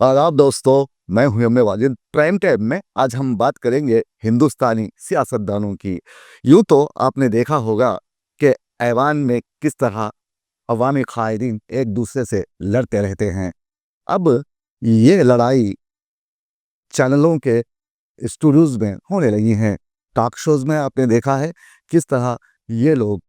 आदाब दोस्तों, मैं हूं M A Wajid. Prime time में आज हम बात करेंगे हिंदुस्तानी सियासतदानों की। यूं तो आपने देखा होगा कि ऐवान में किस तरह अवामी कायदीन एक दूसरे से लड़ते रहते हैं। अब ये लड़ाई चैनलों के स्टूडियोज में होने लगी हैं। टॉक शोज में आपने देखा है किस तरह ये लोग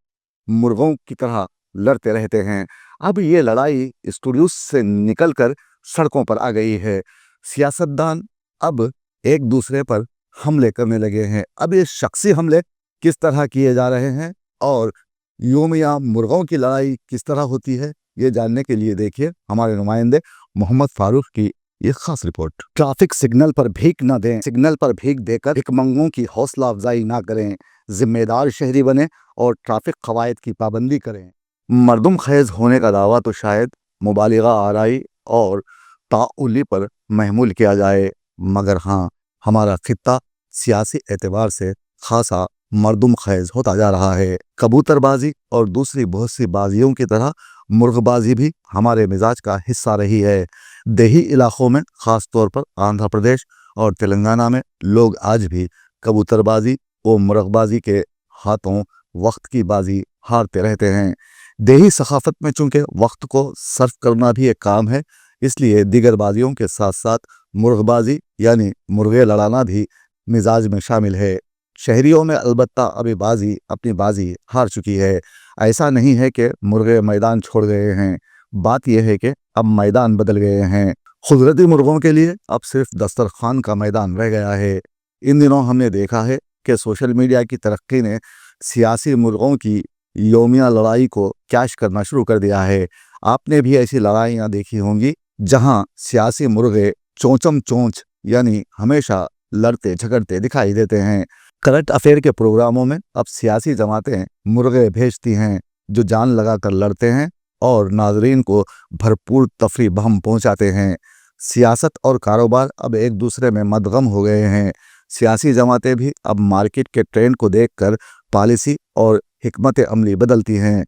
मुर्गों की तरह लड़ते रहते हैं। अब ये लड़ाई स्टूडियो से निकलकर सड़कों पर आ गई है। सियासतदान अब एक दूसरे पर हमले करने लगे हैं। अब ये शख्सी हमले किस तरह किए जा रहे हैं और यूमिया मुर्गों की लड़ाई किस तरह होती है, ये जानने के लिए देखिए हमारे नुमाइंदे मोहम्मद फारूक की ये खास रिपोर्ट। ट्रैफिक सिग्नल पर भीख न दें, सिग्नल पर भीख देकर भिखमंगों की हौसला अफजाई ना करें, जिम्मेदार शहरी बने और ट्रैफिक कवायद की पाबंदी करें। मरदुम खैज होने का दावा तो शायद मुबालिगा आराई और ताउली पर महमूल किया जाए, मगर हाँ, हमारा खित्ता सियासी एतबार से खासा मरदुम खैज होता जा रहा है। कबूतरबाजी और दूसरी बहुत सी बाजियों की तरह मुर्गबाजी भी हमारे मिजाज का हिस्सा रही है। देही इलाकों में ख़ास तौर पर आंध्र प्रदेश और तेलंगाना में लोग आज भी कबूतरबाजी और मुर्गबाजी के हाथों वक्त की बाजी हारते रहते हैं। देही सखाफत में चूंकि वक्त को सर्फ करना भी एक काम है, इसलिए दीगर बाजियों के साथ साथ मुर्गबाजी यानी मुर्गे लड़ाना भी मिजाज में शामिल है। शहरियों में अलबत्ता अभी बाजी अपनी बाजी हार चुकी है। ऐसा नहीं है कि मुर्गे मैदान छोड़ गए हैं, बात यह है कि अब मैदान बदल गए हैं। खुदरती मुर्गों के लिए अब सिर्फ दस्तरखान का मैदान रह गया है। इन दिनों हमने देखा है कि सोशल मीडिया की तरक्की ने सियासी मुर्गों की योमिया लड़ाई को कैश करना शुरू कर दिया है। आपने भी ऐसी लड़ाइयाँ देखी होंगी जहां सियासी मुर्गे चोंचम चोंच यानी हमेशा लड़ते झगड़ते दिखाई देते हैं। करंट अफेयर के प्रोग्रामों में अब सियासी जमातें मुर्गे भेजती हैं जो जान लगाकर लड़ते हैं और नाजरीन को भरपूर तफरी बहम पहुंचाते हैं। सियासत और कारोबार अब एक दूसरे में मदगम हो गए हैं। सियासी जमातें भी अब मार्केट के ट्रेंड को देखकर पॉलिसी और हिकमत अमली बदलती हैं।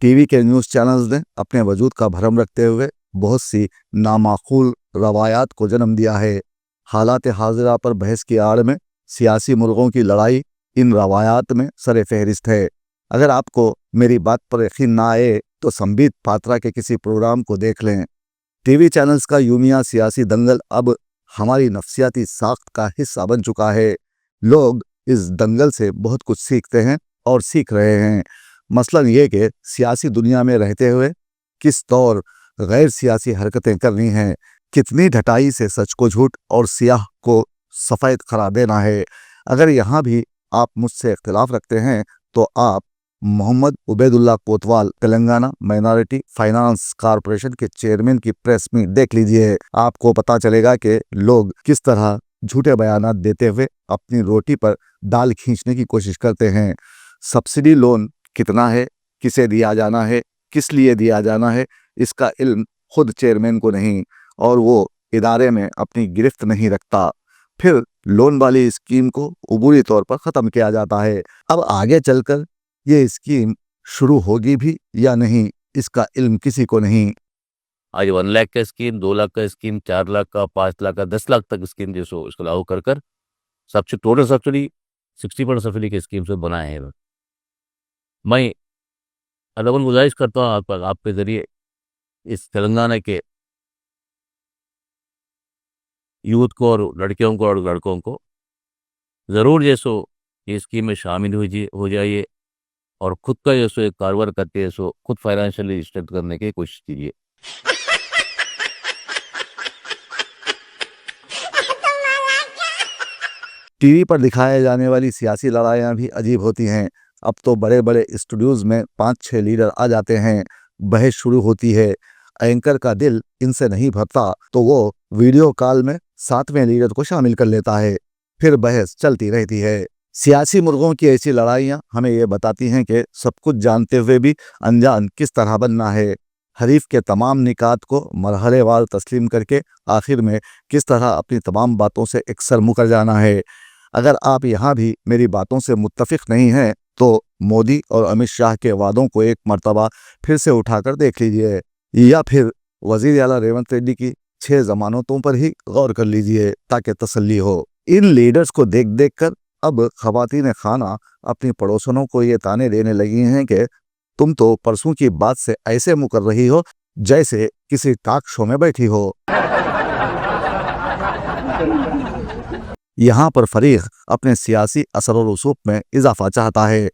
टीवी के न्यूज़ चैनल्स ने अपने वजूद का भरम रखते हुए बहुत सी नामाकूल रवायात को जन्म दिया है। हालात हाजिरा पर बहस की आड़ में सियासी मुर्गों की लड़ाई इन रवायात में सरे फहरिस्त है। अगर आपको मेरी बात पर यकीन ना आए तो संबित पात्रा के किसी प्रोग्राम को देख लें। टीवी चैनल्स का यूमिया सियासी दंगल अब हमारी नफ्सियाती साख्त का हिस्सा बन चुका है। लोग इस दंगल से बहुत कुछ सीखते हैं और सीख रहे हैं। मसलन ये कि सियासी दुनिया में रहते हुए किस तौर गैर सियासी हरकतें करनी हैं, कितनी ढटाई से सच को झूठ और सियाह को सफ़ेद करार देना है। अगर यहाँ भी आप मुझसे इख्तिलाफ रखते हैं तो आप मोहम्मद उबैदुल्ला कोतवाल तेलंगाना माइनॉरिटी फाइनेंस कॉरपोरेशन के चेयरमैन की प्रेस मीट देख लीजिए। आपको पता चलेगा कि लोग किस तरह झूठे बयानात देते हुए अपनी रोटी पर दाल खींचने की कोशिश करते हैं। सब्सिडी लोन कितना है, किसे दिया जाना है, किस लिए दिया जाना है, इसका इल्म खुद चेयरमैन को नहीं और वो इदारे में अपनी गिरफ्त नहीं रखता। फिर लोन वाली स्कीम को अबूरी तौर पर ख़त्म किया जाता है। अब आगे चलकर ये स्कीम शुरू होगी भी या नहीं, इसका इल्म किसी को नहीं। आज 1 लाख का स्कीम, 2 लाख का स्कीम, 4 लाख का, 5 लाख का, 10 लाख तक स्कीम जो इसको लागू कर सबसे टोटल सब्सिडी 60% सब्सिडी की स्कीम से बनाए हैं। मैं अदबन गुजारिश करता हूँ आपके ज़रिए इस तेलंगाना के यूथ को और लड़कियों को और लड़कों को ज़रूर जैसो ये स्कीम में शामिल हो जाइए और खुद का जैसो एक कारोबार करके जैसो खुद फाइनेंशियली स्ट्रेंथ करने की कोशिश कीजिए। टीवी पर दिखाए जाने वाली सियासी लड़ाइयाँ भी अजीब होती हैं। अब तो बड़े बड़े स्टूडियोज़ में 5-6 लीडर आ जाते हैं, बहस शुरू होती है। एंकर का दिल इनसे नहीं भरता तो वो वीडियो कॉल में 7वें लीडर को शामिल कर लेता है, फिर बहस चलती रहती है। सियासी मुर्गों की ऐसी लड़ाइयाँ हमें ये बताती हैं कि सब कुछ जानते हुए भी अनजान किस तरह बनना है। हरीफ के तमाम निकात को मरहलेवार तस्लीम करके आखिर में किस तरह अपनी तमाम बातों से एकसर मुकर जाना है। अगर आप यहाँ भी मेरी बातों से मुत्तफिक नहीं हैं तो मोदी और अमित शाह के वादों को एक मर्तबा फिर से उठाकर देख लीजिए, या फिर वज़ीर आला रेवंत रेड्डी की 6 जमानतों पर ही गौर कर लीजिए ताकि तसल्ली हो। इन लीडर्स को देख देख कर अब खवातीन खाना अपनी पड़ोसनों को ये ताने देने लगी हैं कि तुम तो परसों की बात से ऐसे मुकर रही हो जैसे किसी टॉक शो में बैठी हो। यहाँ पर फरीक अपने सियासी असर और रसूख में इजाफा चाहता है।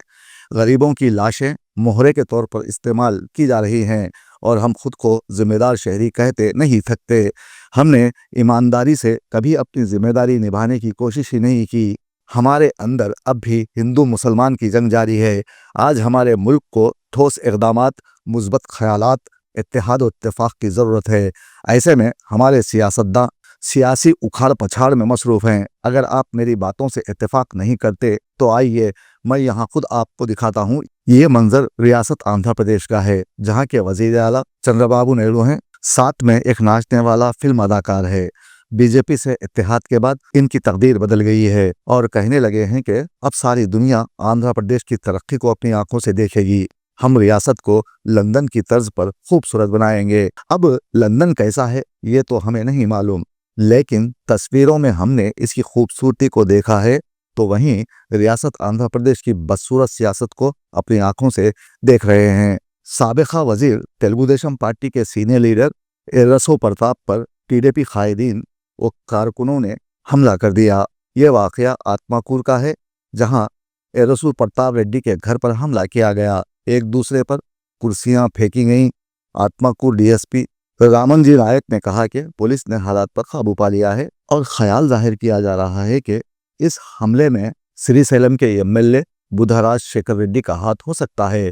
गरीबों की लाशें मोहरे के तौर पर इस्तेमाल की जा रही हैं और हम खुद को जिम्मेदार शहरी कहते नहीं थकते। हमने ईमानदारी से कभी अपनी जिम्मेदारी निभाने की कोशिश ही नहीं की। हमारे अंदर अब भी हिंदू मुसलमान की जंग जारी है। आज हमारे मुल्क को ठोस इक़दामात, मुस्बत ख़यालात, इत्तेहाद और इत्तेफाक की ज़रूरत है। ऐसे में हमारे सियासतदान सियासी उखाड़ पछाड़ में मसरूफ़ हैं। अगर आप मेरी बातों से इत्तेफाक नहीं करते तो आइए मैं यहाँ खुद आपको दिखाता हूँ। ये मंजर रियासत आंध्र प्रदेश का है, जहाँ के वज़ीर आला चंद्रबाबू नायडू हैं। साथ में एक नाचने वाला फिल्म अदाकार है। बीजेपी से इत्तेहाद के बाद इनकी तकदीर बदल गई है और कहने लगे हैं कि अब सारी दुनिया आंध्र प्रदेश की तरक्की को अपनी आंखों से देखेगी। हम रियासत को लंदन की तर्ज पर खूबसूरत बनाएंगे। अब लंदन कैसा है ये तो हमें नहीं मालूम, लेकिन तस्वीरों में हमने इसकी खूबसूरती को देखा है। तो वहीं रियासत आंध्र प्रदेश की बदसूरत सियासत को अपनी आंखों से देख रहे हैं। साबिका वजीर तेलुगु देशम पार्टी के सीनियर लीडर एर्रसो प्रताप पर टीडीपी कायदीन व कारकुनों ने हमला कर दिया। ये वाकया आत्माकूर का है, जहां एर्रसो प्रताप रेड्डी के घर पर हमला किया गया। एक दूसरे पर कुर्सियां फेंकी गईं। आत्माकूर डीएसपी रामन जी नायक ने कहा कि पुलिस ने हालात पर काबू पा लिया है और ख्याल जाहिर किया जा रहा है कि इस हमले में श्रीशैलम के एमएलए बुधाराज शेखर रेड्डी का हाथ हो सकता है।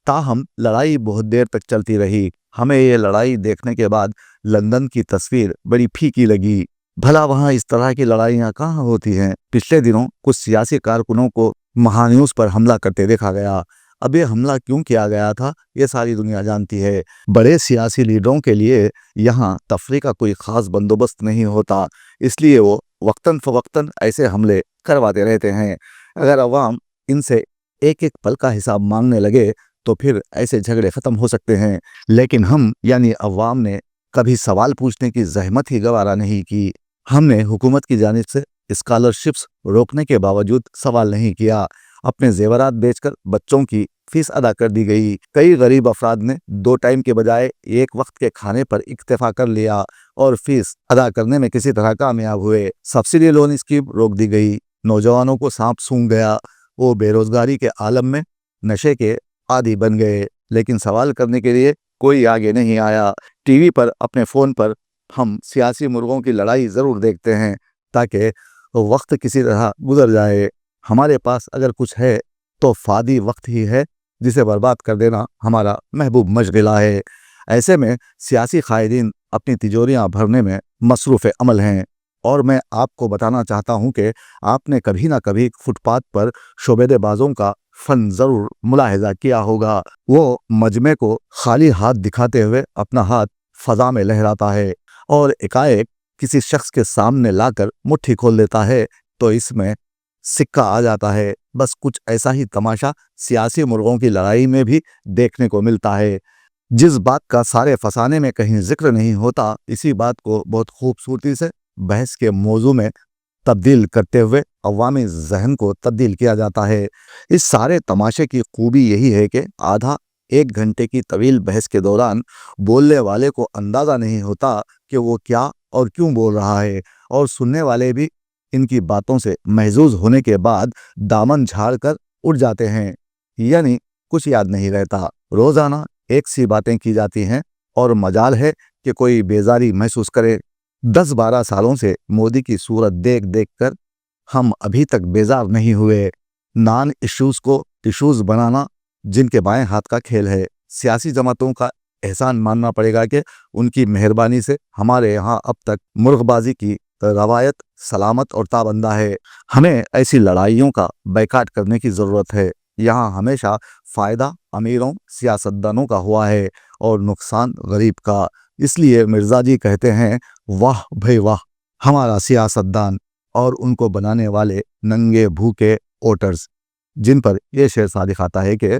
ताहम लड़ाई बहुत देर तक चलती रही। हमें ये लड़ाई देखने के बाद लंदन की तस्वीर बड़ी फीकी लगी। भला वहाँ इस तरह की लड़ाइयाँ कहाँ होती हैं? पिछले दिनों कुछ सियासी कारकुनों को महान्यूज़ पर हमला करते देखा गया। अब ये हमला क्यों किया गया था ये सारी दुनिया जानती है। बड़े सियासी लीडरों के लिए यहाँ तफरीह का कोई ख़ास बंदोबस्त नहीं होता, इसलिए वो वक्तन फ़वक्तन ऐसे हमले करवाते रहते हैं। अगर अवाम इनसे एक एक पल का हिसाब मांगने लगे तो फिर ऐसे झगड़े ख़त्म हो सकते हैं। लेकिन हम यानी अवाम ने कभी सवाल पूछने की जहमत ही गवारा नहीं की। हमने हुकूमत की जानिब से स्कॉलरशिप्स रोकने के बावजूद सवाल नहीं किया। अपने जेवरात बेचकर बच्चों की फीस अदा कर दी गई। कई गरीब अफराद ने 2 टाइम के बजाय एक वक्त के खाने पर इक्तफा कर लिया और फीस अदा करने में किसी तरह कामयाब हुए। सब्सिडी लोन स्कीम रोक दी गई। नौजवानों को सांप सूंघ गया। वो बेरोजगारी के आलम में नशे के आदी बन गए, लेकिन सवाल करने के लिए कोई आगे नहीं आया। टीवी पर अपने फ़ोन पर हम सियासी मुर्गों की लड़ाई ज़रूर देखते हैं ताकि वक्त किसी तरह गुजर जाए। हमारे पास अगर कुछ है तो फादी वक्त ही है, जिसे बर्बाद कर देना हमारा महबूब मशग़िला है। ऐसे में सियासी कायदीन अपनी तिजोरियां भरने में मसरूफ़ अमल हैं और मैं आपको बताना चाहता हूं कि आपने कभी ना कभी फुटपाथ पर शोबेदेबाजों का फन ज़रूर मुलाहिजा किया होगा। वो मजमे को खाली हाथ दिखाते हुए अपना हाथ फ़ज़ा में लहराता है और एकाएक किसी शख्स के सामने लाकर मुट्ठी खोल देता है तो इसमें सिक्का आ जाता है। बस कुछ ऐसा ही तमाशा सियासी मुर्गों की लड़ाई में भी देखने को मिलता है। जिस बात का सारे फसाने में कहीं जिक्र नहीं होता, इसी बात को बहुत खूबसूरती से बहस के मौजू में तब्दील करते हुए अवामी जहन को तब्दील किया जाता है। इस सारे तमाशे की खूबी यही है कि आधा 1 घंटे की तवील बहस के दौरान बोलने वाले को अंदाज़ा नहीं होता कि वो क्या और क्यों बोल रहा है, और सुनने वाले भी इनकी बातों से महजूज होने के बाद दामन झाड़ कर उठ जाते हैं, यानी कुछ याद नहीं रहता। रोज़ाना एक सी बातें की जाती हैं और मजाल है कि कोई बेजारी महसूस करे। 10-12 सालों से मोदी की सूरत देख देख कर हम अभी तक बेजार नहीं हुए। नॉन इश्यूज़ को इश्यूज़ बनाना जिनके बाएं हाथ का खेल है। सियासी जमातों का एहसान मानना पड़ेगा कि उनकी मेहरबानी से हमारे यहाँ अब तक मुर्गबाजी की रवायत सलामत और ताबंदा है। हमें ऐसी लड़ाइयों का बैकाट करने की ज़रूरत है। यहाँ हमेशा फ़ायदा अमीरों सियासतदानों का हुआ है और नुकसान गरीब का। इसलिए मिर्ज़ा जी कहते हैं, वाह भाई वाह हमारा सियासतदान और उनको बनाने वाले नंगे भूखे वोटर्स, जिन पर यह शेर सादिक आता है कि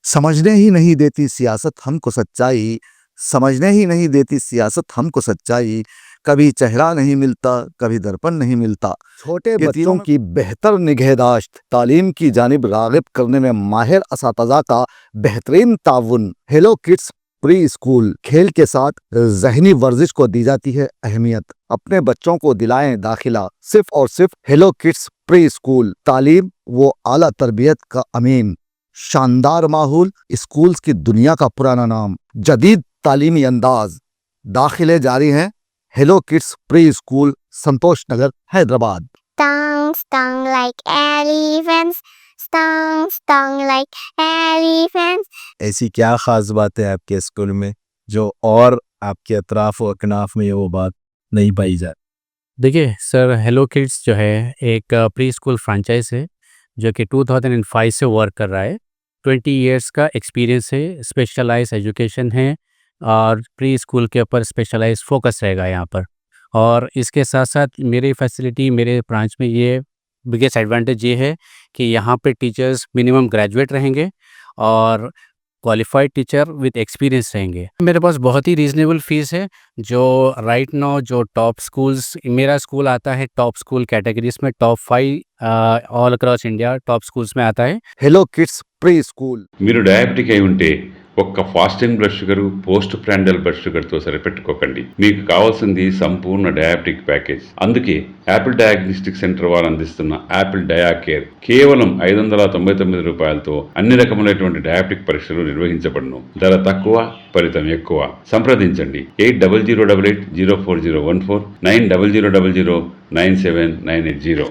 समझने ही नहीं देती सियासत हमको सच्चाई, समझने ही नहीं देती सियासत हमको सच्चाई, कभी चेहरा नहीं मिलता, कभी दर्पण नहीं मिलता। छोटे बच्चों की बेहतर निगहदाश्त, तालीम की जानिब राग़िब करने में माहिर असातिज़ा का बेहतरीन ताउन। हेलो किड्स प्री स्कूल, खेल के साथ ज़हनी वर्जिश को दी जाती है अहमियत। अपने बच्चों को दिलाएं दाखिला सिर्फ और सिर्फ हेलो किड्स प्री स्कूल। तालीम वो आला तरबियत का अमीन, शानदार माहौल, स्कूल्स की दुनिया का पुराना नाम, जदीद तालीमी अंदाज। दाखिले जारी हैं हेलो किड्स प्री स्कूल, संतोष नगर, Hyderabad. Stung, stung like elephants. Stung, stung like elephants. ऐसी क्या ख़ास बात है आपके स्कूल में जो और आपके अतराफ़ व अकनाफ़ में वो बात नहीं पाई जाती? देखिए सर, हेलो किड्स जो है एक प्री स्कूल फ्रेंचाइज है जो कि 2005 से वर्क कर रहा है। 20 इयर्स का एक्सपीरियंस है, स्पेशलाइज एजुकेशन है और प्री स्कूल के ऊपर स्पेशलाइज फोकस रहेगा यहाँ पर। और इसके साथ साथ मेरी फैसिलिटी मेरे ब्रांच में ये बिगेस्ट एडवांटेज ये है कि यहाँ पे टीचर्स मिनिमम ग्रेजुएट रहेंगे और क्वालिफाइड टीचर विद एक्सपीरियंस रहेंगे। मेरे पास बहुत ही रीजनेबल फीस है जो राइट नाउ जो टॉप स्कूल्स, मेरा स्कूल आता है टॉप स्कूल कैटेगरीज में, top 5 all across India top schools में आता है। Hello Kids preschool. మీరు డయాబెటిక్ అయి ఉంటే ఒక్క fasting blood sugar, post prandial blood షుగర్తో సరిపెట్టుకోకండి. మీకు కావాల్సింది సంపూర్ణ డయాబెటిక్ ప్యాకేజ్. అందుకే యాపిల్ డయాగ్నోస్టిక్ సెంటర్ వారు అందిస్తున్న యాపిల్ డయా కేర్ కేవలం 599 రూపాయలతో అన్ని రకములైనటువంటి డయాబెటిక్ పరీక్షలు నిర్వహించబడును. ధర తక్కువ, ఫలితం ఎక్కువ. సంప్రదించండి 8008804014 9000009790.